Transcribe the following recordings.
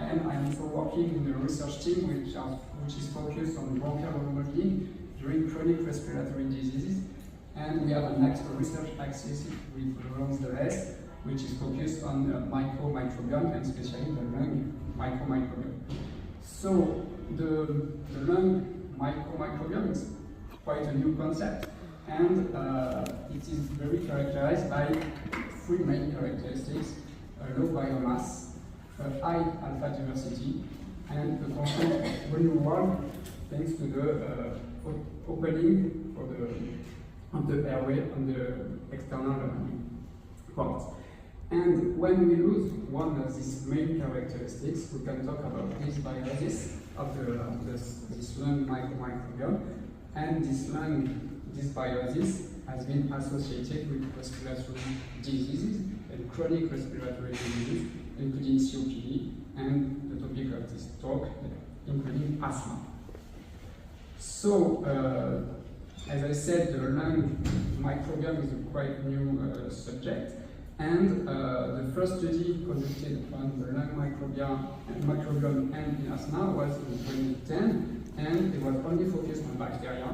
and I'm also working in a research team which is focused on bronchial remodeling during chronic respiratory diseases. And we have a research axis with runs the rest, which is focused on microbiome and especially the lung microbiome. So the lung microbiome is quite a new concept, and it is very characterized by three main characteristics: low biomass, high alpha diversity, and the constant renewal thanks to the opening of the airway on the external parts. And when we lose one of these main characteristics, we can talk about dysbiosis of this lung microbiome, and this dysbiosis has been associated with respiratory diseases and chronic respiratory diseases, including COPD, and the topic of this talk, including asthma. So, as I said, the lung microbiome is a quite new subject, and the first study conducted on the lung microbiome and in asthma was in 2010, and it was only focused on bacteria,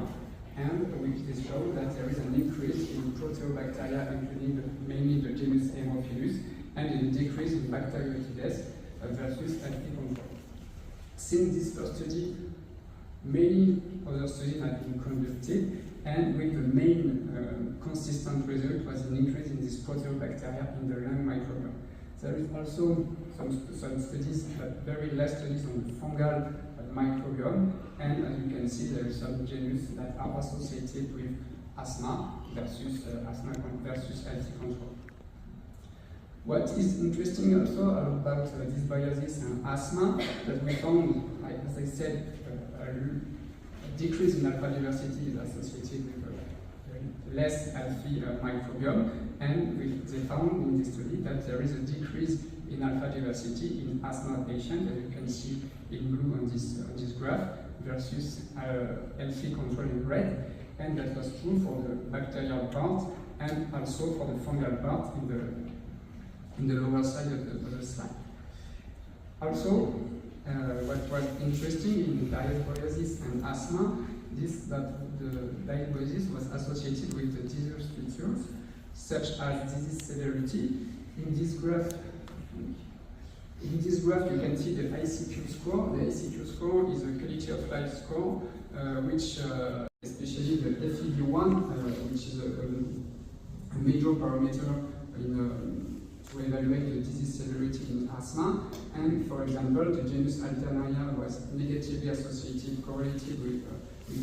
and we showed that there is an increase in proteobacteria, including mainly the genus Haemophilus, and a decrease in Bacteroidetes versus healthy control. Since this first study, many other studies have been conducted, and with the main consistent result was an increase in this proteobacteria in the lung microbiome. There is also some studies, but very less studies on the fungal microbiome, and as you can see, there are some genus that are associated with asthma versus healthy control. What is interesting also about dysbiosis and asthma, that we found, like, as I said, a decrease in alpha diversity is associated with a less healthy microbiome, and they found in this study that there is a decrease in alpha diversity in asthma patients, as you can see in blue on this graph, versus healthy control in red, and that was true for the bacterial part and also for the fungal part in the lower side of the slide. Also, what was interesting in dysbiosis and asthma is that the dysbiosis was associated with the disease features, such as disease severity. In this graph, you can see the ICQ score. The ICQ score is a quality of life score, which, especially the FEV1, which is a major parameter to evaluate the disease severity in asthma. And for example, the genus Alternaria was negatively associated, correlated with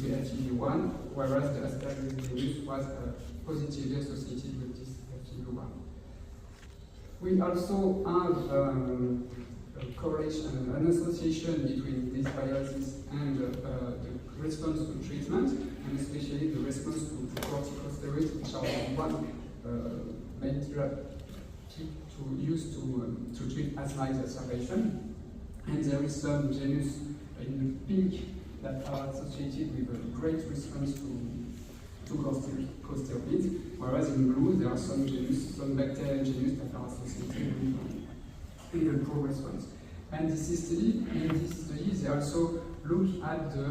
the FEV1, whereas the Aspergillus genus was positively associated with this FEV1. We also have a correlation, an association between dysbiosis and the response to treatment, and especially the response to corticosteroids, which are one main therapy to treat asthma exacerbation. And there is some genus in the pink that are associated with a great response to corticosteroids, whereas in blue there are some bacterial genus that are associated with a poor response. And in this study, they also look at the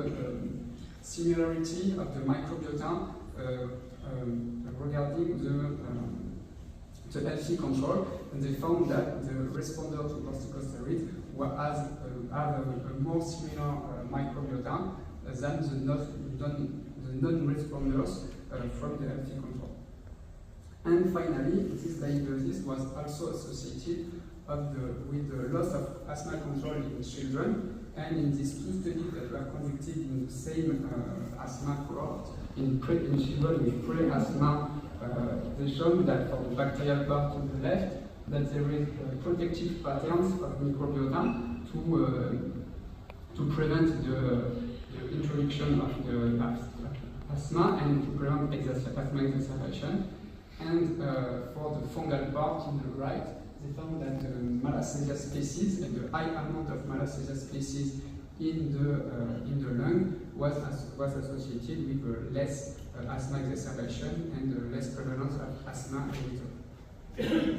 similarity of the microbiota regarding the healthy control, and they found that the responder to corticosteroids have a more similar microbiota than the non-responders from the healthy control. And finally, this dysbiosis was also associated with the loss of asthma control in children, and in these two studies that were conducted in the same asthma cohort, in children with pre-asthma, they showed that for the bacterial part to the left, that there is protective patterns of microbiota to prevent the introduction of the asthma and to prevent asthma exacerbation. And for the fungal part in the right, they found that the Malassezia species and the high amount of Malassezia species in the lung was associated with less asthma exacerbation and less prevalence of asthma later.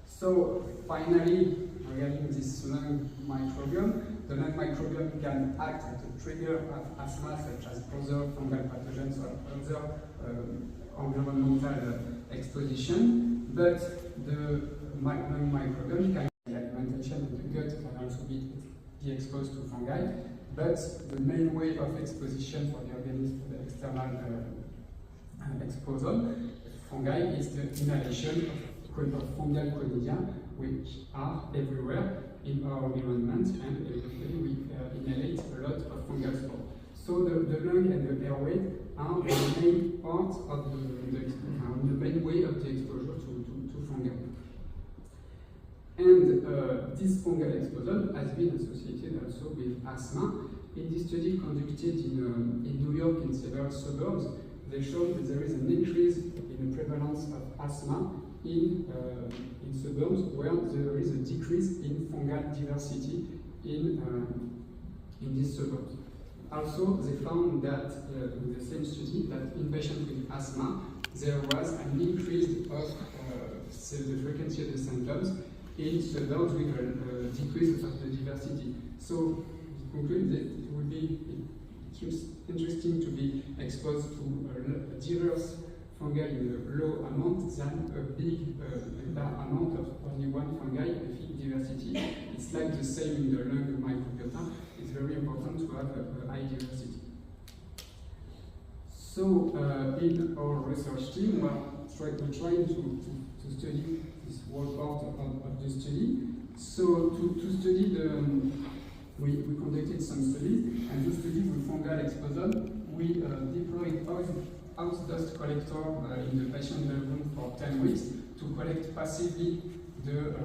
So finally, regarding this this lung microbiome. The lung microbiome can act as a trigger of asthma, such as other fungal pathogens or other environmental exposition. But the lung microbiome can be alimentation, and the gut can also be exposed to fungi. But the main way of exposition for the organism to the external exposure, fungi, is the inhalation of fungal conidia, which are everywhere in our environment, and eventually we inhalate a lot of fungal spores. So the lung and the airway are the main part of the main way of the exposure to fungi. And this fungal exposure has been associated also with asthma. In this study conducted in New York in several suburbs, they showed that there is an increase in the prevalence of asthma in suburbs where there is a decrease in fungal diversity in these suburbs. Also, they found that in the same study that in patients with asthma, there was an increase of the frequency of the symptoms in suburbs with a decrease of the diversity. So, we conclude that it seems interesting to be exposed to a diverse fungi in a low amount than a big amount of only one fungi with diversity. It's like the same in the lung microbiota. It's very important to have a high diversity. So in our research team, we're trying to study this whole part of the study. So to study we conducted some studies, and to study the fungal exposure, we deployed house dust collector in the patient room for 10 weeks to collect passively the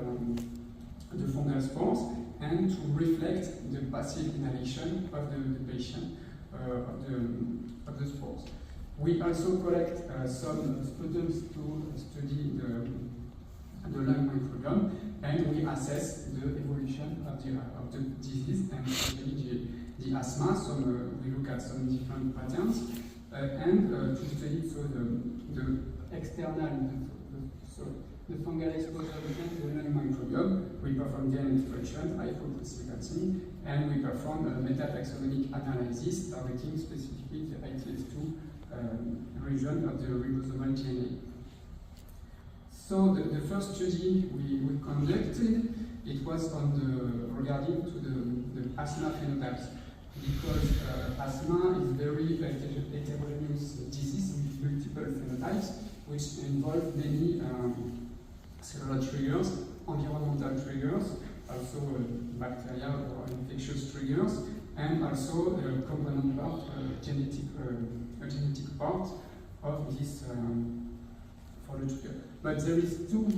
fungal spores and to reflect the passive inhalation of the patient of the spores. We also collect some students to study the lung microbiome, and we assess the evolution of the disease, and especially the asthma. So we look at some different patterns. And to study the external, the fungal exposure and the lung microbiome, we perform DNA extraction, high-throughput sequencing, and we perform a metataxonomic analysis targeting specifically the ITS2 region of the ribosomal DNA. So the first study we conducted, it was regarding to the asthma phenotypes, because asthma is very heterogeneous disease with multiple phenotypes, which involve many cellular triggers, environmental triggers, also bacteria or infectious triggers, and also a component part, genetic part of this for the trigger. But there is two